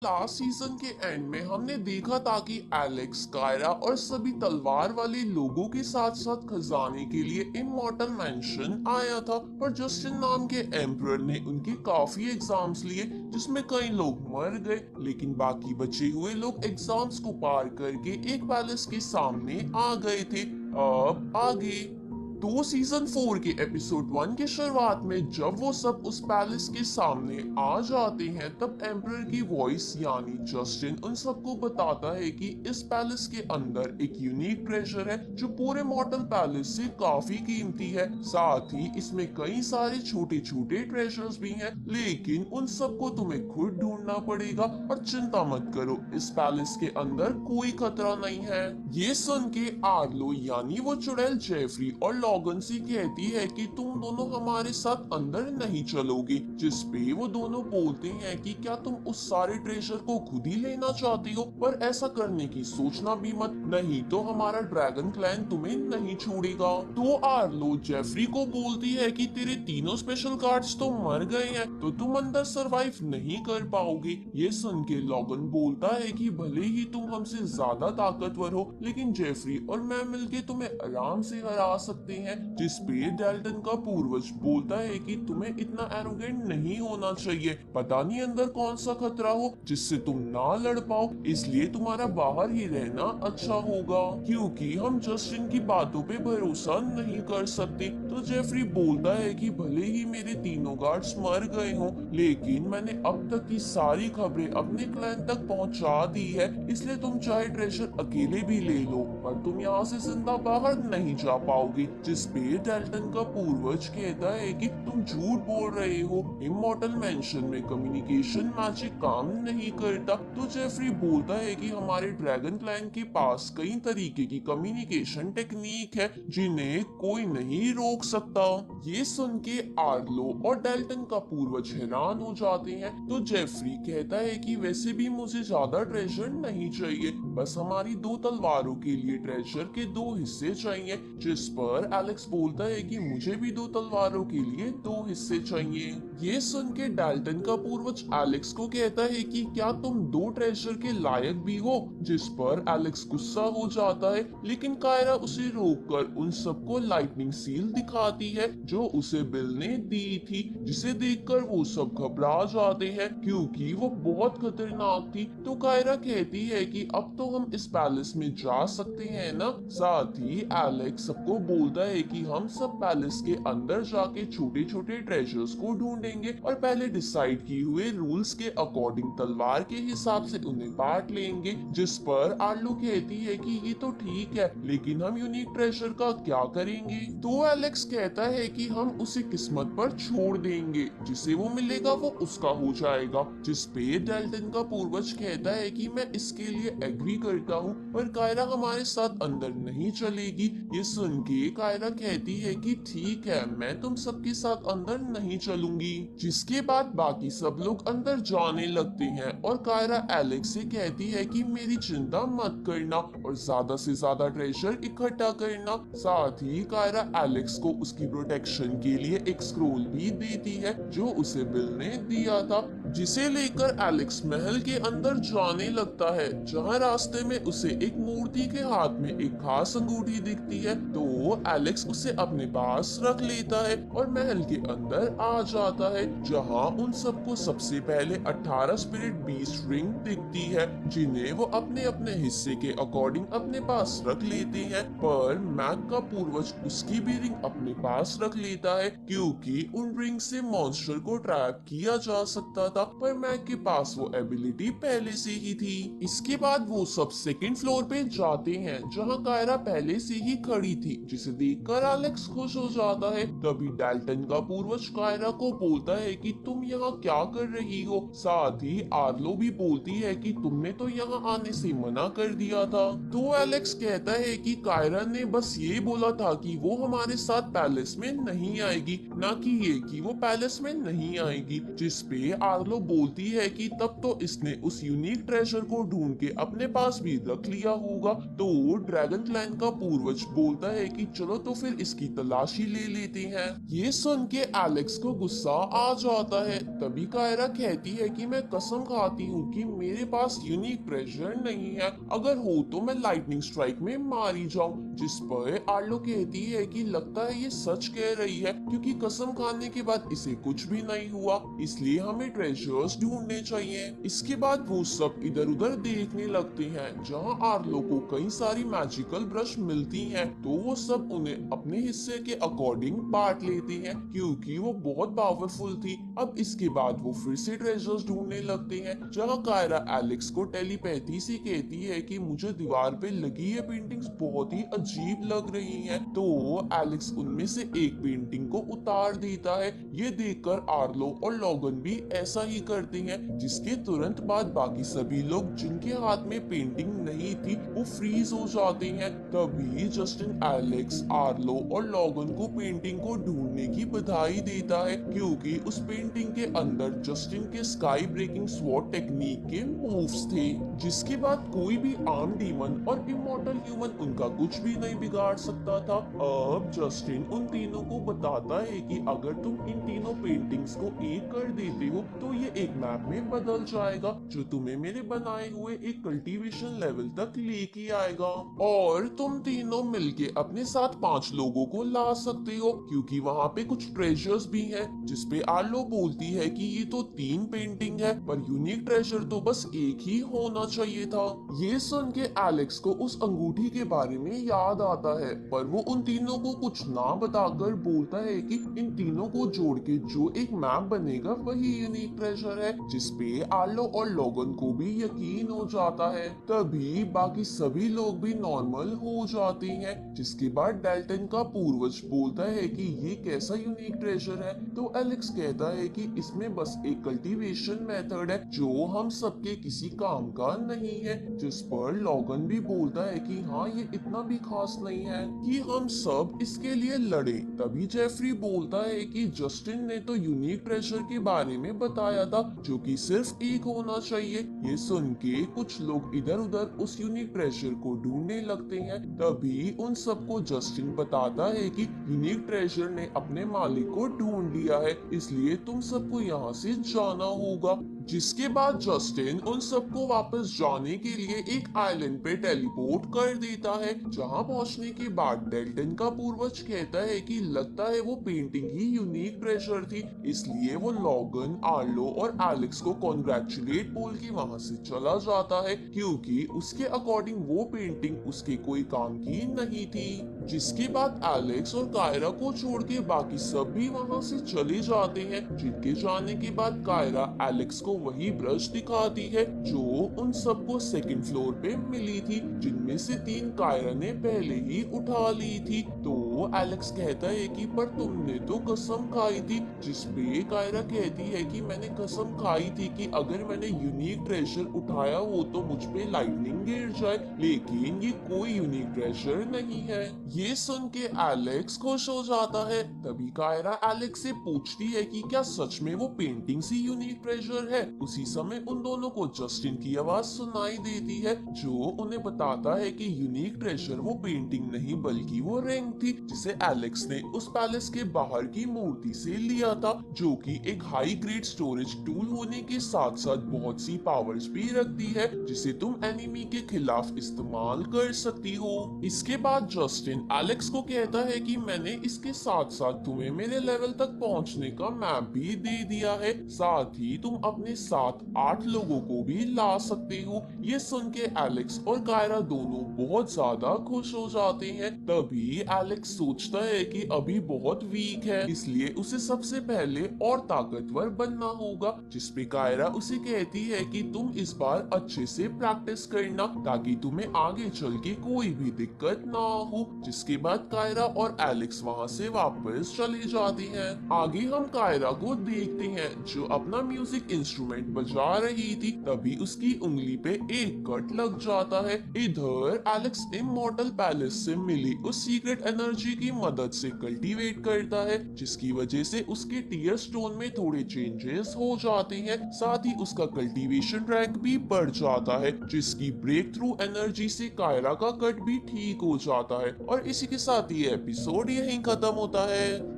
Last season के and में हमने देखा था कि एलेक्स, कायरा और सभी तलवार वाले लोगों के साथ साथ खजाने के लिए इमॉर्टल मैंशन आया था, पर जस्टिन नाम के एम्परर ने उनके काफी एग्जाम्स लिए जिसमें कई लोग मर गए, लेकिन बाकी बचे हुए लोग एग्जाम्स को पार करके एक पैलेस के सामने आ गए थे। अब आगे तो सीजन 4 के एपिसोड 1 की शुरुआत में जब वो सब उस पैलेस के सामने आ जाते हैं, तब एम्परर की वॉइस यानी जस्टिन उन सबको बताता है कि इस पैलेस के अंदर एक यूनिक ट्रेजर है जो पूरे मॉर्टल पैलेस से काफी कीमती है। साथ ही इसमें कई सारे छोटे छोटे ट्रेजर्स भी हैं, लेकिन उन सबको तुम्हें खुद ढूंढना पड़ेगा। और चिंता मत करो, इस पैलेस के अंदर कोई खतरा नहीं है। ये सुन के आर्लो यानी वो चुड़ैल जेफरी और लॉगन से कहती है कि तुम दोनों हमारे साथ अंदर नहीं चलोगे, जिसपे वो दोनों बोलते हैं कि क्या तुम उस सारे ट्रेजर को खुद ही लेना चाहते हो, पर ऐसा करने की सोचना भी मत, नहीं तो हमारा ड्रैगन क्लैन तुम्हें नहीं छोड़ेगा। तो आर्लो जेफरी को बोलती है कि तेरे तीनों स्पेशल गार्ड्स तो मर गए हैं, तो तुम अंदर सरवाइव नहीं कर पाओगे। ये सुन के लॉगन बोलता है कि भले ही तुम हमसे ज्यादा ताकतवर हो, लेकिन जेफरी और मैं मिलके तुम्हें आराम से हरा सकते हैं। जिसपे डेल्टन का पूर्वज बोलता है कि तुम्हें इतना एरोगेंट नहीं होना चाहिए, पता नहीं अंदर कौन सा खतरा हो जिससे तुम ना लड़ पाओ, इसलिए तुम्हारा बाहर ही रहना अच्छा होगा, क्योंकि हम जस्टिन की बातों पे भरोसा नहीं कर सकते। तो जेफरी बोलता है कि भले ही मेरे तीनों गार्ड्स मर गए हों, लेकिन मैंने अब तक की सारी खबरें अपने क्लैन तक पहुंचा दी है, इसलिए तुम चाहे ट्रेजर अकेले भी ले लो, पर तुम यहाँ से जिंदा बाहर नहीं जा पाओगे। जिसपे डेल्टन का पूर्वज कहता है कि तुम झूठ बोल रहे हो, इमॉर्टल मैंशन में कम्युनिकेशन मैजिक काम नहीं करता। तो जेफरी बोलता है कि हमारे ड्रैगन क्लैन के पास कई तरीके की कम्युनिकेशन टेक्निक है जिन्हें कोई नहीं रोक सकता। ये सुन के आर्लो और डेल्टन का पूर्वज हैरान हो जाते हैं। तो जेफरी कहता है कि वैसे भी मुझे ज्यादा ट्रेजर नहीं चाहिए, बस हमारी 2 तलवारों के लिए ट्रेजर के 2 हिस्से चाहिए। जिस पर एलेक्स बोलता है कि मुझे भी 2 तलवारों के लिए 2 हिस्से चाहिए। ये सुन के डाल्टन का पूर्वज एलेक्स को कहता है कि क्या तुम 2 ट्रेजर के लायक भी हो, जिस पर एलेक्स गुस्सा हो जाता है, लेकिन कायरा उसे रोककर उन सबको लाइटनिंग सील दिखाती है जो उसे बिल ने दी थी, जिसे देखकर वो सब घबरा जाते हैं क्योंकि वो बहुत खतरनाक थी। तो कायरा कहती है कि अब तो हम इस पैलेस में जा सकते हैं ना। साथ ही एलेक्स सबको बोलता है कि हम सब पैलेस के अंदर जाके छोटे छोटे ट्रेजर्स को ढूंढेंगे और पहले डिसाइड किए हुए रूल्स के अकॉर्डिंग तलवार के हिसाब से उन्हें बांट लेंगे। जिस पर आर्लो कहती है कि ये तो ठीक है, लेकिन हम यूनिक ट्रेजर का क्या करेंगे। तो एलेक्स कहता है कि हम उसे किस्मत पर छोड़ देंगे, जिसे वो मिलेगा वो उसका हो जाएगा। जिसपे डेल्टन का पूर्वज कहता है कि मैं इसके लिए एग्री करता हूँ, पर कायरा हमारे साथ अंदर नहीं चलेगी। ये सुन के कायरा कहती है कि ठीक है, मैं तुम सबके साथ अंदर नहीं चलूंगी। जिसके बाद बाकी सब लोग अंदर जाने लगते हैं और कायरा एलेक्स से कहती है कि मेरी चिंता मत करना और ज्यादा से ज्यादा ट्रेजर इकट्ठा करना। साथ ही कायरा एलेक्स को उसकी प्रोटेक्शन के लिए एक स्क्रोल भी देती है जो उसे बिल ने दिया था, जिसे लेकर एलेक्स महल के अंदर जाने लगता है, जहाँ रास्ते में उसे एक मूर्ति के हाथ में एक खास अंगूठी दिखती है। तो एलेक्स उसे अपने पास रख लेता है और महल के अंदर आ जाता है, जहाँ उन सबको सबसे पहले 18 स्पिरिट बीस्ट रिंग दिखती है, जिन्हें वो अपने अपने हिस्से के अकॉर्डिंग अपने पास रख लेते हैं। पर मैक का पूर्वज उसकी भी रिंग अपने पास रख लेता है, क्योंकि उन रिंग से मॉन्स्टर को ट्रैप किया जा सकता था, पर मैक के पास वो एबिलिटी पहले से ही थी। इसके बाद वो सब सेकंड फ्लोर पे जाते हैं, जहाँ कायरा पहले से ही खड़ी थी, जिसे देखकर एलेक्स खुश हो जाता है। तभी डेल्टन का पूर्वज कायरा को बोलता है कि तुम यहाँ क्या कर रही हो। साथ ही आर्लो भी बोलती है कि तुमने तो यहाँ आने से मना कर दिया था। तो एलेक्स कहता है कि कायरा ने बस ये बोला था कि वो हमारे साथ पैलेस में नहीं आएगी, ना कि ये कि वो पैलेस में नहीं आएगी। जिसपे आर्लो आर्लो बोलती है कि तब तो इसने उस यूनिक ट्रेजर को ढूंढ के अपने पास भी रख लिया होगा। तो ड्रैगन क्लैन का पूर्वज बोलता है कि चलो तो फिर इसकी तलाशी ले लेते हैं। ये सुन के एलेक्स को गुस्सा आ जाता है। तभी कायरा कहती है कि मैं कसम खाती हूँ कि मेरे पास यूनिक ट्रेजर नहीं है, अगर हो तो मैं लाइटनिंग स्ट्राइक में मारी जाऊं। जिस पर आर्लो कहती है कि लगता है ये सच कह रही है, क्योंकि कसम खाने के बाद इसे कुछ भी नहीं हुआ, इसलिए हमें ट्रेजर्स ढूंढने चाहिए। इसके बाद वो सब इधर उधर देखने लगते हैं। जहाँ आर्लो को कई सारी मैजिकल ब्रश मिलती हैं, तो वो सब उन्हें अपने हिस्से के अकॉर्डिंग बांट लेते हैं, क्योंकि वो बहुत पावरफुल थी। अब इसके बाद वो फिर से ट्रेजर्स ढूंढने लगते हैं। जहाँ कायरा एलेक्स को टेलीपैथी से कहती है कि मुझे दीवार पे लगी ये पेंटिंग्स बहुत ही अजीब लग रही हैं। तो एलेक्स उनमें से एक पेंटिंग को उतार देता है। ये देखकर आर्लो और लॉगन भी ऐसा ही करते हैं, जिसके तुरंत बाद बाकी सभी लोग जिनके हाथ में पेंटिंग नहीं थी वो फ्रीज हो जाते हैं। तभी जस्टिन एलेक्स, आर्लो और लॉगन को पेंटिंग को ढूंढने की बधाई देता है, क्योंकि उस पेंटिंग के अंदर जस्टिन के स्काई ब्रेकिंग स्वॉर्ड टेक्निक के मूव्स थे, जिसके बाद कोई भी आम डीमन और इमॉर्टल ह्यूमन उनका कुछ भी नहीं बिगाड़ सकता था। अब जस्टिन उन तीनों को बताता है कि अगर तुम इन तीनों पेंटिंग्स को एक कर देते हो तो ये एक मैप में बदल जाएगा, जो तुम्हें मेरे बनाए हुए एक कल्टीवेशन लेवल तक लेके आएगा, और तुम तीनों मिलके अपने साथ 5 लोगों को ला सकते हो, क्योंकि वहाँ पे कुछ ट्रेजर्स भी हैं। जिसपे आर्लो बोलती है कि ये तो 3 पेंटिंग है, पर यूनिक ट्रेजर तो बस एक ही होना चाहिए था। ये सुन के एलेक्स को उस अंगूठी के बारे में याद आता है, पर वो उन तीनों को कुछ ना बताकर बोलता है कि इन तीनों को जोड़ के जो एक मैप बनेगा वही यूनिक ट्रेजर है, जिसपे आर्लो और लोगन को भी यकीन हो जाता है। तभी बाकी सभी लोग भी नॉर्मल हो जाते हैं। जिसके बाद डेल्टन का पूर्वज बोलता है कि ये कैसा यूनिक ट्रेजर है। तो एलेक्स कहता है कि इसमें बस एक कल्टीवेशन मेथड है जो हम सबके किसी काम का नहीं है। जिस पर लोगन भी बोलता है कि हाँ, ये इतना भी खास नहीं है कि हम सब इसके लिए लड़े। तभी जेफरी बोलता है कि जस्टिन ने तो यूनिक ट्रेजर के बारे में बताया था, जो कि सिर्फ एक होना चाहिए। ये सुन के कुछ लोग इधर उधर उस यूनिक ट्रेजर को ढूंढने लगते हैं। तभी उन सबको जस्टिन बताता है कि यूनिक ट्रेजर ने अपने मालिक को ढूंढ लिया है, इसलिए तुम सबको यहाँ से जाना होगा। जिसके बाद जस्टिन उन सबको वापस जाने के लिए एक आइलैंड पे टेलीपोर्ट कर देता है। जहां पहुंचने के बाद डेल्टन का पूर्वज कहता है कि लगता है वो पेंटिंग ही यूनिक ट्रेजर थी, इसलिए वो लॉगन, आर्लो और एलेक्स को कॉन्ग्रेचुलेट बोल के वहां से चला जाता है, क्योंकि उसके अकॉर्डिंग वो पेंटिंग उसके कोई काम की नहीं थी। जिसके बाद एलेक्स और कायरा को छोड़ के बाकी सब भी वहां से चले जाते हैं। जिनके जाने के बाद कायरा एलेक्स को वही ब्रश दिखाती है जो उन सबको सेकंड फ्लोर पे मिली थी, जिनमें से 3 कायरा ने पहले ही उठा ली थी। तो एलेक्स कहता है कि पर तुमने तो कसम खाई थी। जिसपे कायरा कहती है कि मैंने कसम खाई थी कि अगर मैंने यूनिक ट्रेजर उठाया हो तो मुझ पे लाइटनिंग गिर जाए, लेकिन ये कोई यूनिक ट्रेजर नहीं है। ये सुन के एलेक्स खुश हो जाता है। तभी कायरा एलेक्स से पूछती है कि क्या सच में वो पेंटिंग ही यूनिक ट्रेजर है। उसी समय उन दोनों को जस्टिन की आवाज सुनाई देती है, जो उन्हें बताता है कि यूनिक ट्रेजर वो पेंटिंग नहीं बल्कि वो रिंग थी, जिसे एलेक्स ने उस पैलेस के बाहर की मूर्ति से लिया था, जो कि एक हाई ग्रेड स्टोरेज टूल होने के साथ साथ बहुत सी पावर्स भी रखती है, जिसे तुम एनिमी के खिलाफ इस्तेमाल कर सकती हो। इसके बाद जस्टिन एलेक्स को कहता है कि मैंने इसके साथ साथ तुम्हें मेरे लेवल तक पहुंचने का मैप भी दे दिया है, साथ ही तुम अपने साथ 8 लोगों को भी ला सकते हो। ये सुन के एलेक्स और कायरा दोनों बहुत ज्यादा खुश हो जाते हैं। तभी एलेक्स सोचता है कि अभी बहुत वीक है, इसलिए उसे सबसे पहले और ताकतवर बनना होगा। जिसपे कायरा उसे कहती है कि तुम इस बार अच्छे से प्रैक्टिस करना, ताकि तुम्हें आगे चल के कोई भी दिक्कत ना हो। जिसके बाद कायरा और एलेक्स वहाँ से वापस चले जाते हैं। आगे हम कायरा को देखते हैं, जो अपना म्यूजिक इंस्ट्रूमेंट बजा रही थी। तभी उसकी उंगली पे एक कट लग जाता है। इधर एलेक्स इमॉर्टल पैलेस से मिली उस सीक्रेट एनर्जी एनर्जी की मदद से कल्टीवेट करता है, जिसकी वजह से उसके टीयर स्टोन में थोड़े चेंजेस हो जाते हैं। साथ ही उसका कल्टीवेशन रैंक भी बढ़ जाता है, जिसकी ब्रेक थ्रू एनर्जी से कायरा का कट भी ठीक हो जाता है। और इसी के साथ ये एपिसोड यहीं खत्म होता है।